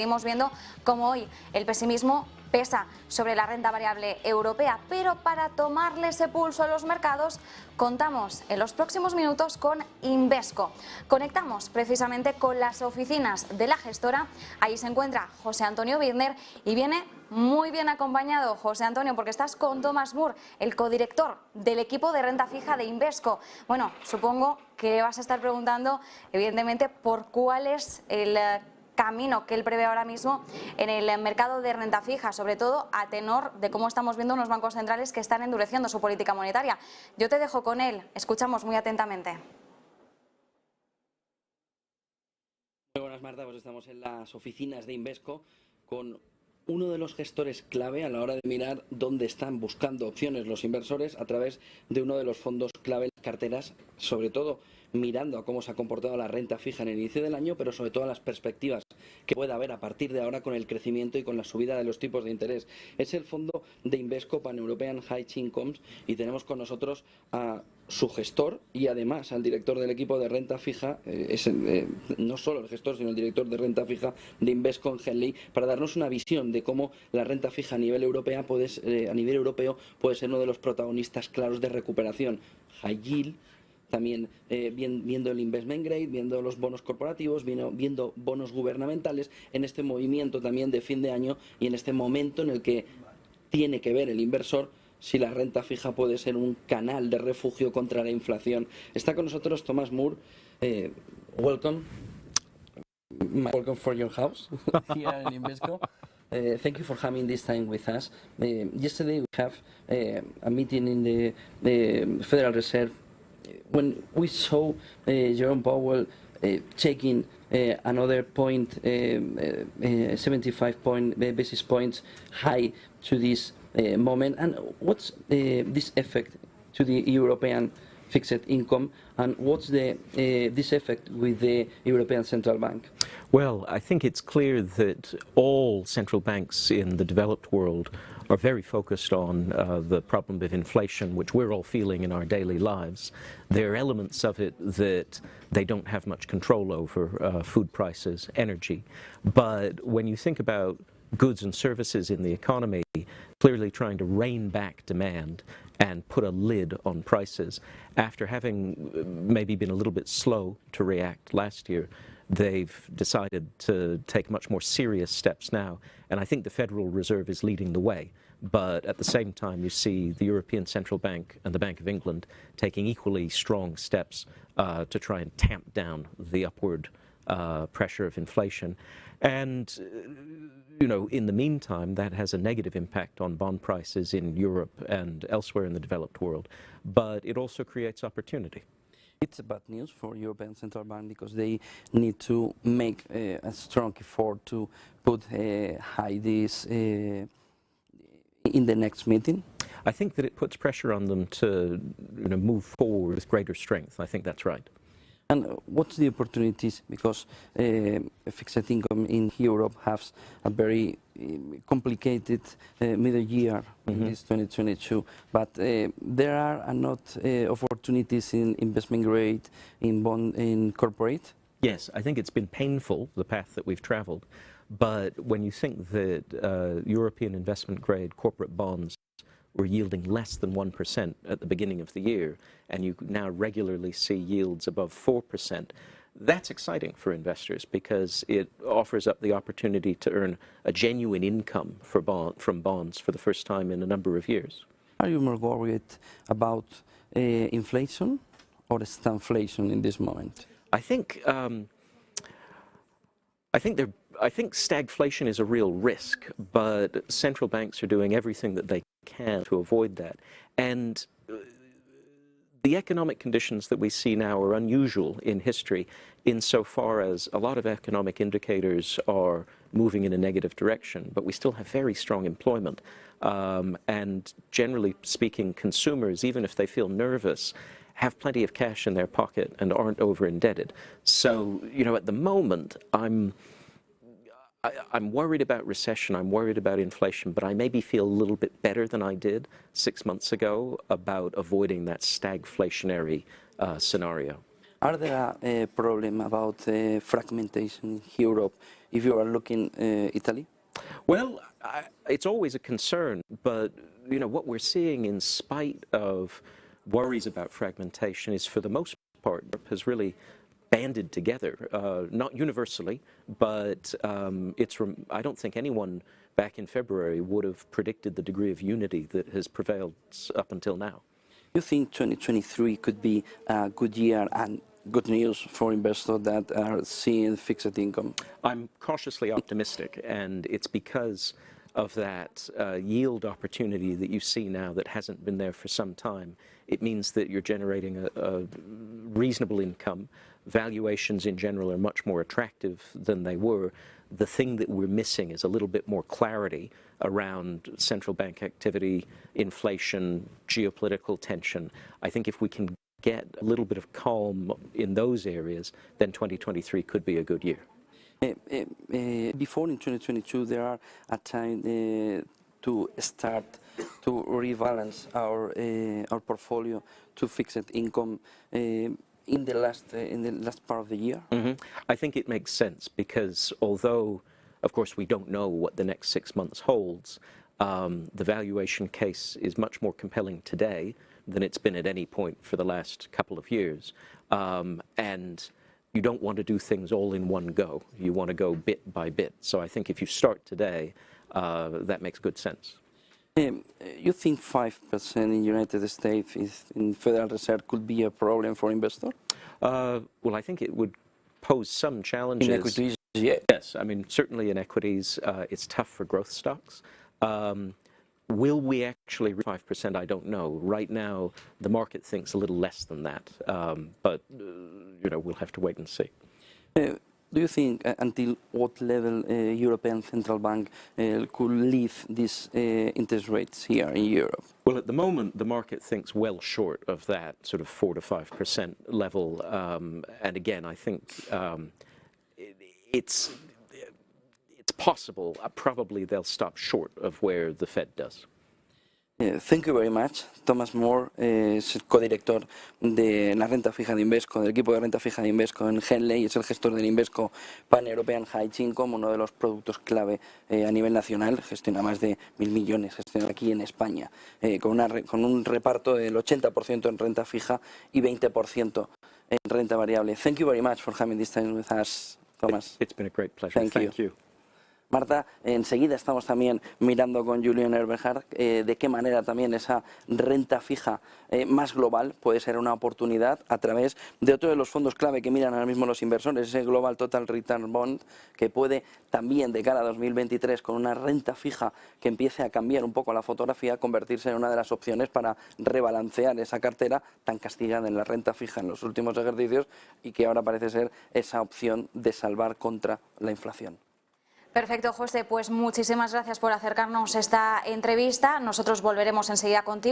Seguimos viendo cómo hoy el pesimismo pesa sobre la renta variable europea, pero para tomarle ese pulso a los mercados contamos en los próximos minutos con Invesco. Conectamos precisamente con las oficinas de la gestora. Ahí se encuentra José Antonio Widner y viene muy bien acompañado, José Antonio, porque estás con Thomas Moore, el codirector del equipo de renta fija de Invesco. Bueno, supongo que vas a estar preguntando, evidentemente, por cuál es el camino que él prevé ahora mismo en el mercado de renta fija, sobre todo a tenor de cómo estamos viendo unos bancos centrales que están endureciendo su política monetaria. Yo te dejo con él, escuchamos muy atentamente. Muy buenas, Marta, pues estamos en las oficinas de Invesco con uno de los gestores clave a la hora de mirar dónde están buscando opciones los inversores a través de uno de los fondos clave en las carteras, sobre todo mirando a cómo se ha comportado la renta fija en el inicio del año, pero sobre todo a las perspectivas que pueda haber a partir de ahora con el crecimiento y con la subida de los tipos de interés. Es el fondo de Invesco Pan-European High Incomes y tenemos con nosotros a su gestor y además al director del equipo de renta fija, no solo el gestor sino el director de renta fija de Invesco en Henley, para darnos una visión de cómo la renta fija a nivel europeo puede ser uno de los protagonistas claros de recuperación. High yield, también viendo el investment grade, viendo los bonos corporativos, viendo bonos gubernamentales, en este movimiento también de fin de año y en este momento en el que tiene que ver el inversor si la renta fija puede ser un canal de refugio contra la inflación. Está con nosotros Thomas Moore. Welcome. Welcome for your house here in Invesco. Thank you for having this time with us. Yesterday we have a meeting in the Federal Reserve when we saw Jerome Powell taking another 75 basis points high to this moment, and what's this effect to the European fixed income, and what's this effect with the European Central Bank? Well, I think it's clear that all central banks in the developed world are very focused on the problem of inflation, which we're all feeling in our daily lives. There are elements of it that they don't have much control over, food prices, energy. But when you think about goods and services in the economy, clearly trying to rein back demand and put a lid on prices, after having maybe been a little bit slow to react last year, they've decided to take much more serious steps now, and I think the Federal Reserve is leading the way. But at the same time, you see the European Central Bank and the Bank of England taking equally strong steps to try and tamp down the upward pressure of inflation. And, you know, in the meantime, that has a negative impact on bond prices in Europe and elsewhere in the developed world, but it also creates opportunity. It's a bad news for European Central Bank because they need to make a strong effort to put high this in the next meeting. I think that it puts pressure on them to move forward with greater strength. I think that's right. And what's the opportunities? Because fixed income in Europe has a very complicated middle year in this 2022. But there are not opportunities in investment grade, in bond, in corporate? Yes, I think it's been painful, the path that we've traveled. But when you think that European investment grade corporate bonds were yielding less than 1% at the beginning of the year, and you now regularly see yields above 4%, that's exciting for investors because it offers up the opportunity to earn a genuine income from bonds for the first time in a number of years. Are you more worried about inflation or estanflación in this moment? I think stagflation is a real risk, but central banks are doing everything that they can to avoid that. And the economic conditions that we see now are unusual in history insofar as a lot of economic indicators are moving in a negative direction, but we still have very strong employment. And generally speaking, consumers, even if they feel nervous, have plenty of cash in their pocket and aren't over-indebted. So, you know, at the moment, I'm worried about recession, I'm worried about inflation, but I maybe feel a little bit better than I did 6 months ago about avoiding that stagflationary scenario. Are there a problem about fragmentation in Europe if you are looking Italy? Well, it's always a concern, but what we're seeing, in spite of worries about fragmentation, is for the most part Europe has really banded together, not universally, but I don't think anyone back in February would have predicted the degree of unity that has prevailed up until now. You think 2023 could be a good year and good news for investors that are seeing fixed income? I'm cautiously optimistic, and it's because of that yield opportunity that you see now that hasn't been there for some time. It means that you're generating a reasonable income. Valuations in general are much more attractive than they were. The thing that we're missing is a little bit more clarity around central bank activity, inflation, geopolitical tension. I think if we can get a little bit of calm in those areas, then 2023 could be a good year. Before in 2022, there are a time to start to rebalance our portfolio to fixed income in the last part of the year. I think it makes sense because although, of course, we don't know what the next 6 months holds, the valuation case is much more compelling today than it's been at any point for the last couple of years. And you don't want to do things all in one go. You want to go bit by bit. So I think if you start today, that makes good sense. You think 5% in United States in Federal Reserve could be a problem for investors? Well, I think it would pose some challenges. In equities, yeah. Yes, I mean, certainly in equities, it's tough for growth stocks. Will we actually reach 5%? I don't know. Right now, the market thinks a little less than that, but we'll have to wait and see. Do you think until what level European Central Bank could leave these interest rates here in Europe? Well, at the moment, the market thinks well short of that sort of 4 to 5% level. And again, I think it's possible. Probably they'll stop short of where the Fed does. Thank you very much. Thomas Moore es el codirector de la renta fija de Invesco, del equipo de renta fija de Invesco en Henley, y es el gestor del Invesco Pan European High Income, uno de los productos clave a nivel nacional. Gestiona más de 1.000 millones, gestiona aquí en España, con un reparto del 80% en renta fija y 20% en renta variable. Thank you very much for having this time with us, Thomas. It's been a great pleasure. Thank you. Marta, enseguida estamos también mirando con Julian Eberhard de qué manera también esa renta fija más global puede ser una oportunidad a través de otro de los fondos clave que miran ahora mismo los inversores, ese Global Total Return Bond, que puede también de cara a 2023 con una renta fija que empiece a cambiar un poco la fotografía, convertirse en una de las opciones para rebalancear esa cartera tan castigada en la renta fija en los últimos ejercicios y que ahora parece ser esa opción de salvar contra la inflación. Perfecto, José, pues muchísimas gracias por acercarnos esta entrevista. Nosotros volveremos enseguida contigo.